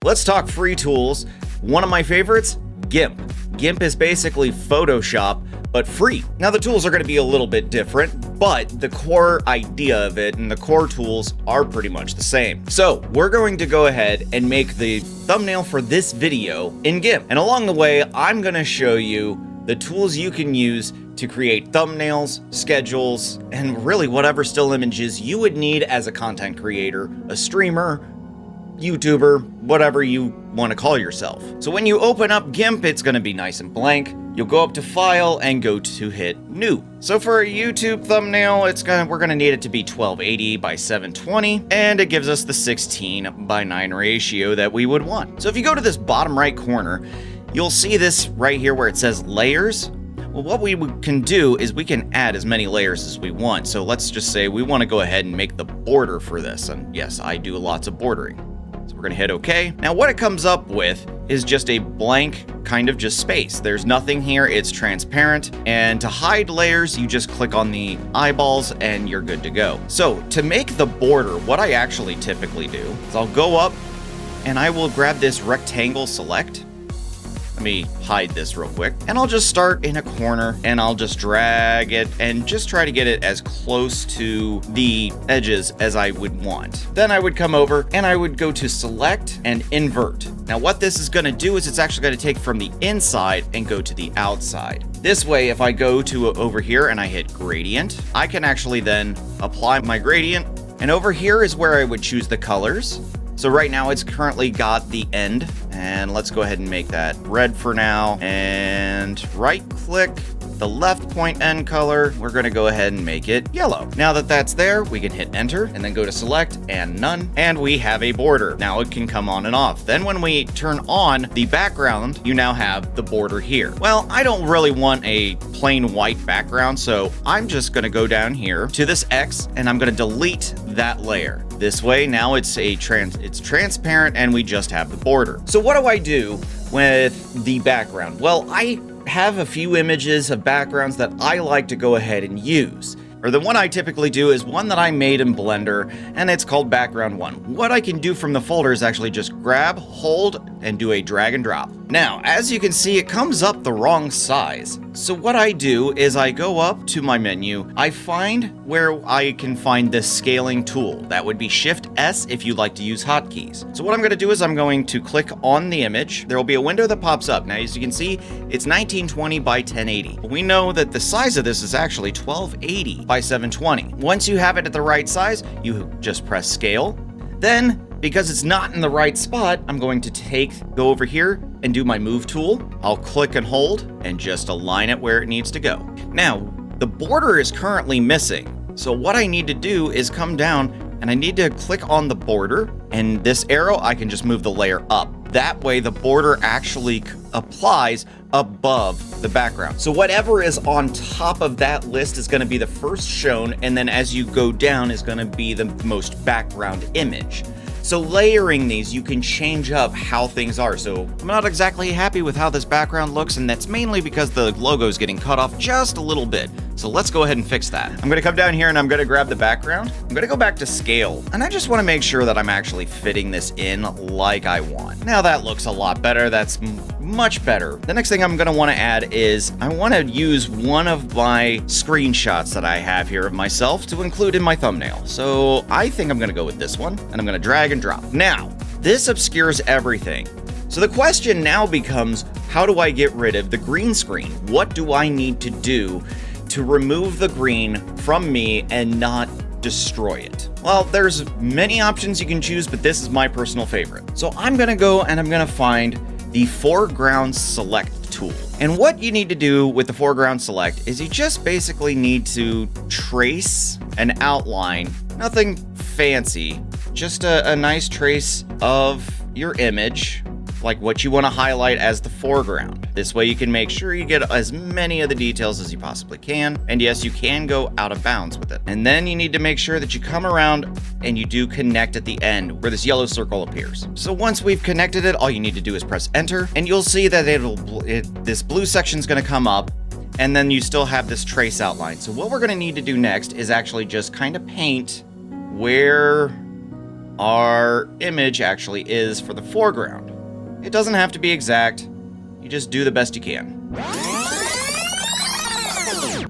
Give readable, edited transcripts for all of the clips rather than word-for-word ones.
Let's talk free tools. One of my favorites, Gimp. Gimp is basically Photoshop, but free. Now the tools are going to be a little bit different, but the core idea of it and the core tools are pretty much the same. So we're going to go ahead and make the thumbnail for this video in Gimp. And along the way, I'm going to show you the tools you can use to create thumbnails, schedules, and really whatever still images you would need as a content creator, a streamer, YouTuber, whatever you want to call yourself. So when you open up Gimp, it's going to be nice and blank. You'll go up to File and go to hit New. So for a YouTube thumbnail, we're going to need it to be 1280 by 720, and it gives us the 16:9 ratio that we would want. So if you go to this bottom right corner, you'll see this right here where it says Layers. Well, what we can do is we can add as many layers as we want. So let's just say we want to go ahead and make the border for this. And yes, I do lots of bordering. So we're going to hit OK. Now what it comes up with is just a blank kind of just space. There's nothing here. It's transparent. And to hide layers, you just click on the eyeballs and you're good to go. So to make the border, what I actually typically do is I'll go up and I will grab this rectangle select. Let me hide this real quick. And I'll just start in a corner and I'll just drag it and just try to get it as close to the edges as I would want. Then I would come over and I would go to select and invert. Now what this is gonna do is it's actually gonna take from the inside and go to the outside. This way, if I go to over here and I hit gradient, I can actually then apply my gradient. And over here is where I would choose the colors. So right now it's currently got the end, and let's go ahead and make that red for now, and right click the left point end color. We're going to go ahead and make it yellow. Now that that's there, we can hit enter and then go to select and none, and we have a border. Now it can come on and off. Then when we turn on the background, you now have the border here. Well, I don't really want a plain white background, so I'm just going to go down here to this X and I'm going to delete that layer. This way, now it's transparent and we just have the border. So what do I do with the background? Well, I have a few images of backgrounds that I like to go ahead and use. Or the one I typically do is one that I made in Blender, and it's called background 1. What I can do from the folder is actually just grab, hold, and do a drag and drop. Now, as you can see, it comes up the wrong size. So what I do is I go up to my menu, I find where I can find this scaling tool. That would be Shift S if you like to use hotkeys. So what I'm going to do is I'm going to click on the image. There will be a window that pops up. Now, as you can see, it's 1920 by 1080. We know that the size of this is actually 1280 by 720. Once you have it at the right size, you just press scale. Then, because it's not in the right spot, I'm going to go over here and do my move tool. I'll click and hold and just align it where it needs to go. Now, the border is currently missing. So what I need to do is come down and I need to click on the border, and this arrow, I can just move the layer up. That way the border actually applies above the background. So whatever is on top of that list is going to be the first shown, and then as you go down is going to be the most background image. So layering these, you can change up how things are. So I'm not exactly happy with how this background looks, and that's mainly because the logo is getting cut off just a little bit. So let's go ahead and fix that. I'm gonna come down here and I'm gonna grab the background. I'm gonna go back to scale, and I just wanna make sure that I'm actually fitting this in like I want. Now that looks a lot better. That's much better. The next thing I'm gonna wanna add is I wanna use one of my screenshots that I have here of myself to include in my thumbnail. So I think I'm gonna go with this one, and I'm gonna drag and drop. Now, this obscures everything. So the question now becomes, how do I get rid of the green screen? What do I need to do to remove the green from me and not destroy it? Well, there's many options you can choose, but this is my personal favorite. So I'm gonna go and I'm gonna find the foreground select tool. And what you need to do with the foreground select is you just basically need to trace an outline, nothing fancy, just a nice trace of your image, like what you want to highlight as the foreground. This way you can make sure you get as many of the details as you possibly can. And yes, you can go out of bounds with it. And then you need to make sure that you come around and you do connect at the end where this yellow circle appears. So once we've connected it, all you need to do is press enter, and you'll see that this blue section is going to come up, and then you still have this trace outline. So what we're going to need to do next is actually just kind of paint where our image actually is for the foreground. It doesn't have to be exact. You just do the best you can.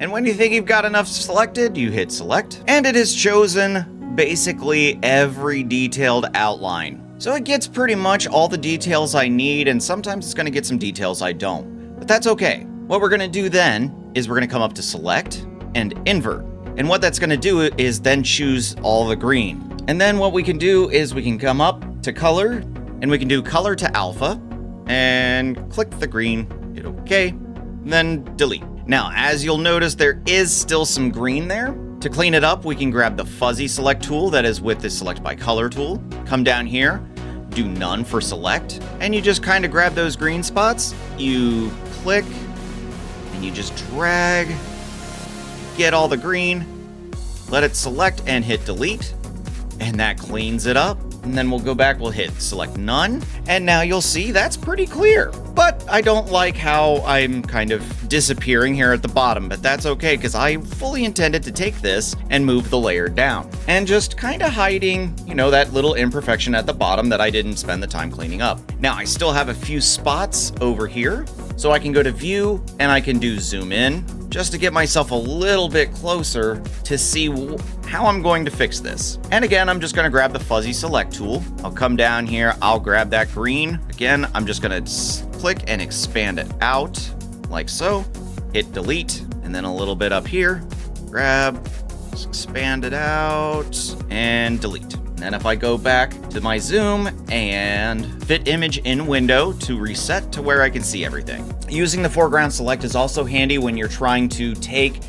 And when you think you've got enough selected, you hit select, and it has chosen basically every detailed outline. So it gets pretty much all the details I need, and sometimes it's going to get some details I don't. But that's okay. What we're going to do then is we're going to come up to select and invert. And what that's going to do is then choose all the green. And then what we can do is we can come up to color, and we can do color to alpha, and click the green, hit OK, and then delete. Now, as you'll notice, there is still some green there. To clean it up, we can grab the fuzzy select tool that is with the select by color tool. Come down here, do none for select, and you just kind of grab those green spots. You click, and you just drag, get all the green, let it select and hit delete, and that cleans it up. And then we'll go back, we'll hit select none, and now you'll see that's pretty clear. But I don't like how I'm kind of disappearing here at the bottom, but that's okay because I fully intended to take this and move the layer down. And just kind of hiding, you know, that little imperfection at the bottom that I didn't spend the time cleaning up. Now I still have a few spots over here, so I can go to view and I can do zoom in just to get myself a little bit closer to see how I'm going to fix this. And again, I'm just going to grab the fuzzy select tool. I'll come down here, I'll grab that green. Again, I'm just going to click and expand it out like so. Hit delete, and then a little bit up here, grab, expand it out, and delete. And then if I go back to my zoom and fit image in window to reset to where I can see everything. Using the foreground select is also handy when you're trying to take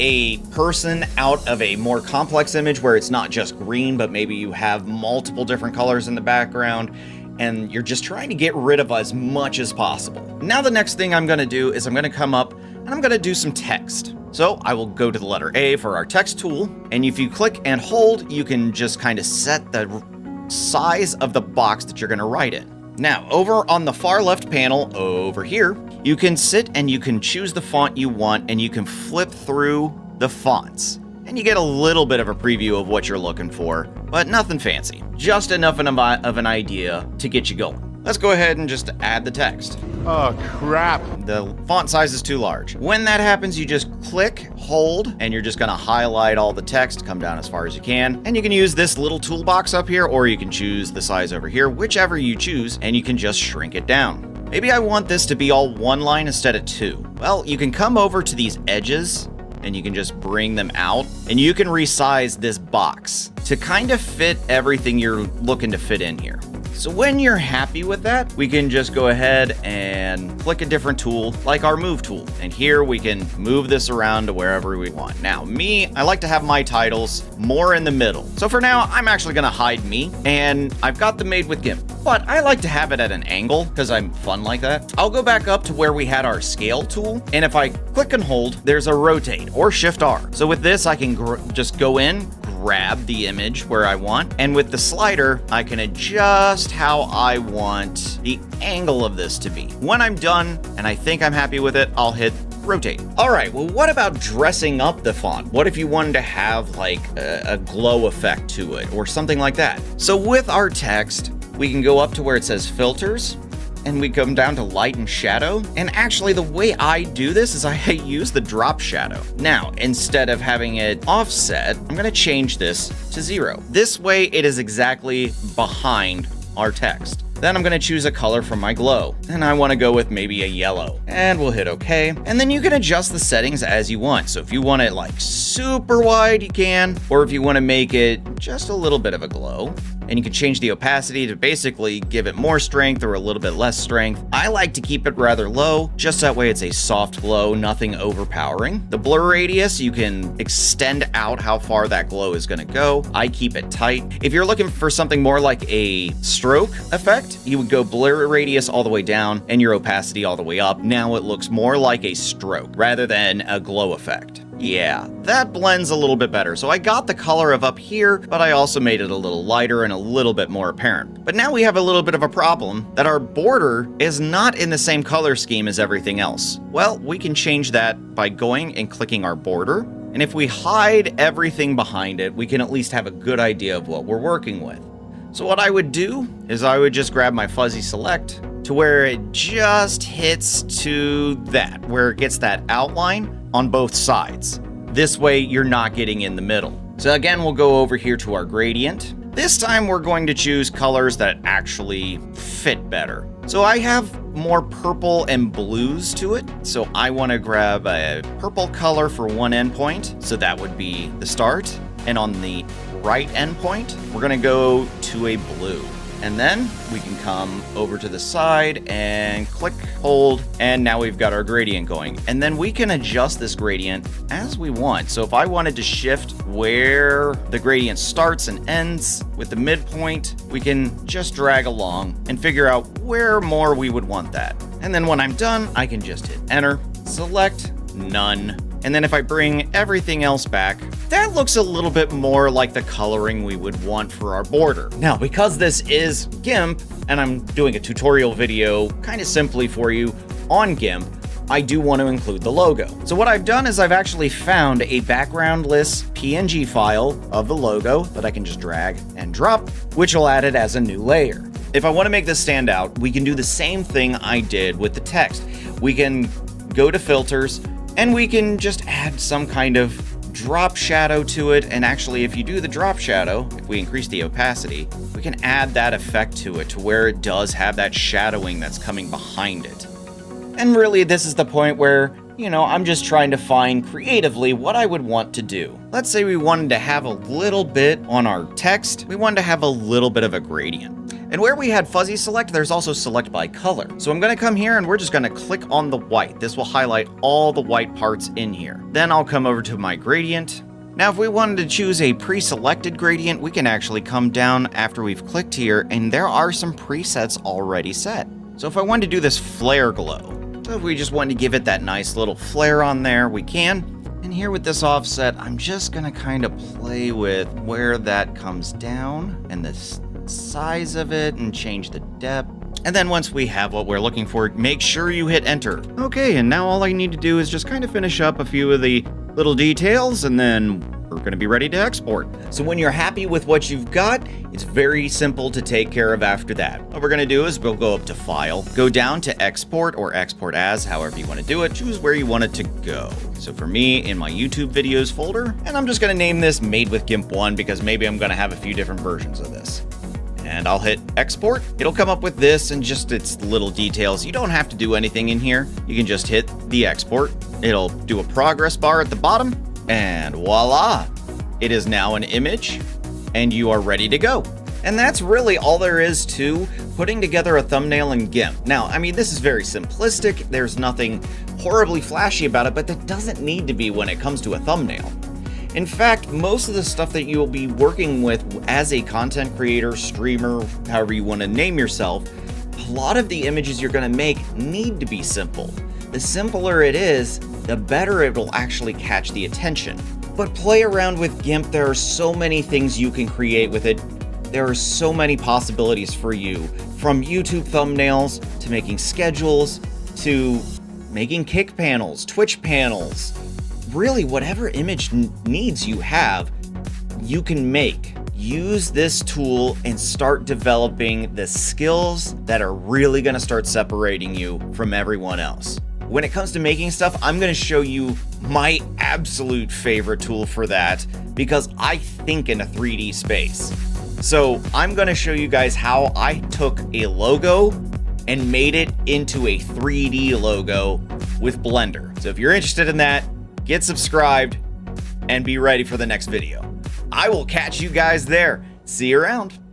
a person out of a more complex image where it's not just green, but maybe you have multiple different colors in the background and you're just trying to get rid of as much as possible. Now the next thing I'm going to do is I'm going to come up and I'm going to do some text. So I will go to the letter A for our text tool, and if you click and hold, you can just kind of set the size of the box that you're going to write in. Now, over on the far left panel over here, you can sit and you can choose the font you want, and you can flip through the fonts. And you get a little bit of a preview of what you're looking for, but nothing fancy. Just enough of an idea to get you going. Let's go ahead and just add the text. Oh, crap. The font size is too large. When that happens, you just click, hold, and you're just gonna highlight all the text, come down as far as you can. And you can use this little toolbox up here, or you can choose the size over here, whichever you choose, and you can just shrink it down. Maybe I want this to be all one line instead of two. Well, you can come over to these edges, and you can just bring them out, and you can resize this box to kind of fit everything you're looking to fit in here. So when you're happy with that, we can just go ahead and click a different tool, like our move tool. And here we can move this around to wherever we want. Now, I like to have my titles more in the middle. So for now, I'm actually gonna hide me, and I've got them made with Gimp. But I like to have it at an angle, because I'm fun like that. I'll go back up to where we had our scale tool, and if I click and hold, there's a rotate, or Shift R. So with this, I can just go in, grab the image where I want, and with the slider, I can adjust how I want the angle of this to be. When I'm done, and I think I'm happy with it, I'll hit rotate. All right, well, what about dressing up the font? What if you wanted to have like a glow effect to it, or something like that? So with our text, we can go up to where it says filters, and we come down to light and shadow. And actually the way I do this is I use the drop shadow. Now, instead of having it offset, I'm gonna change this to 0. This way it is exactly behind our text. Then I'm gonna choose a color from my glow, and I wanna go with maybe a yellow, and we'll hit OK. And then you can adjust the settings as you want. So if you want it like super wide, you can, or if you wanna make it just a little bit of a glow, and you can change the opacity to basically give it more strength or a little bit less strength. I like to keep it rather low, just that way it's a soft glow, nothing overpowering. The blur radius, you can extend out how far that glow is gonna go. I keep it tight. If you're looking for something more like a stroke effect, you would go blur radius all the way down and your opacity all the way up. Now it looks more like a stroke rather than a glow effect. Yeah, that blends a little bit better. So I got the color of up here, but I also made it a little lighter and a little bit more apparent. But now we have a little bit of a problem that our border is not in the same color scheme as everything else. Well, we can change that by going and clicking our border. And if we hide everything behind it, we can at least have a good idea of what we're working with. So what I would do is I would just grab my fuzzy select to where it just hits to that, where it gets that outline on both sides. This way you're not getting in the middle. So again, we'll go over here to our gradient. This time we're going to choose colors that actually fit better. So I have more purple and blues to it. So I want to grab a purple color for one endpoint. So that would be the start. And on the right endpoint, we're going to go to a blue. And then we can come over to the side and click, hold, and now we've got our gradient going. And then we can adjust this gradient as we want. So if I wanted to shift where the gradient starts and ends with the midpoint, we can just drag along and figure out where more we would want that. And then when I'm done, I can just hit enter, select none. And then if I bring everything else back, that looks a little bit more like the coloring we would want for our border. Now, because this is Gimp, and I'm doing a tutorial video kind of simply for you on Gimp, I do want to include the logo. So what I've done is I've actually found a backgroundless PNG file of the logo that I can just drag and drop, which will add it as a new layer. If I want to make this stand out, we can do the same thing I did with the text. We can go to filters, and we can just add some kind of drop shadow to it. And actually, if you do the drop shadow, if we increase the opacity, we can add that effect to it to where it does have that shadowing that's coming behind it. And really, this is the point where, I'm just trying to find creatively what I would want to do. Let's say we wanted to have a little bit on our text. We wanted to have a little bit of a gradient. And where we had fuzzy select, there's also select by color. So I'm gonna come here and we're just gonna click on the white. This will highlight all the white parts in here. Then I'll come over to my gradient. Now, if we wanted to choose a pre-selected gradient, we can actually come down after we've clicked here, and there are some presets already set. So if I wanted to do this flare glow, so if we just wanted to give it that nice little flare on there, we can. And here with this offset, I'm just gonna kind of play with where that comes down and this size of it and change the depth. And then once we have what we're looking for, make sure you hit enter. Okay, and now all I need to do is just kind of finish up a few of the little details, and then we're going to be ready to export. So when you're happy with what you've got, it's very simple to take care of after that. What we're going to do is we'll go up to File, go down to Export or Export As, however you want to do it. Choose where you want it to go. So for me, in my YouTube videos folder, and I'm just going to name this Made with Gimp 1 because maybe I'm going to have a few different versions of this. And I'll hit export. It'll come up with this and just its little details. You don't have to do anything in here. You can just hit the export. It'll do a progress bar at the bottom, and voila! It is now an image, and you are ready to go. And that's really all there is to putting together a thumbnail in Gimp. Now, I mean, this is very simplistic. There's nothing horribly flashy about it, but that doesn't need to be when it comes to a thumbnail. In fact, most of the stuff that you will be working with as a content creator, streamer, however you want to name yourself, a lot of the images you're going to make need to be simple. The simpler it is, the better it will actually catch the attention. But play around with Gimp. There are so many things you can create with it. There are so many possibilities for you, from YouTube thumbnails to making schedules to making kick panels, Twitch panels. Really, whatever image needs you have, you can make. Use this tool and start developing the skills that are really going to start separating you from everyone else. When it comes to making stuff, I'm going to show you my absolute favorite tool for that because I think in a 3D space. So I'm going to show you guys how I took a logo and made it into a 3D logo with Blender. So if you're interested in that, get subscribed and be ready for the next video. I will catch you guys there. See you around.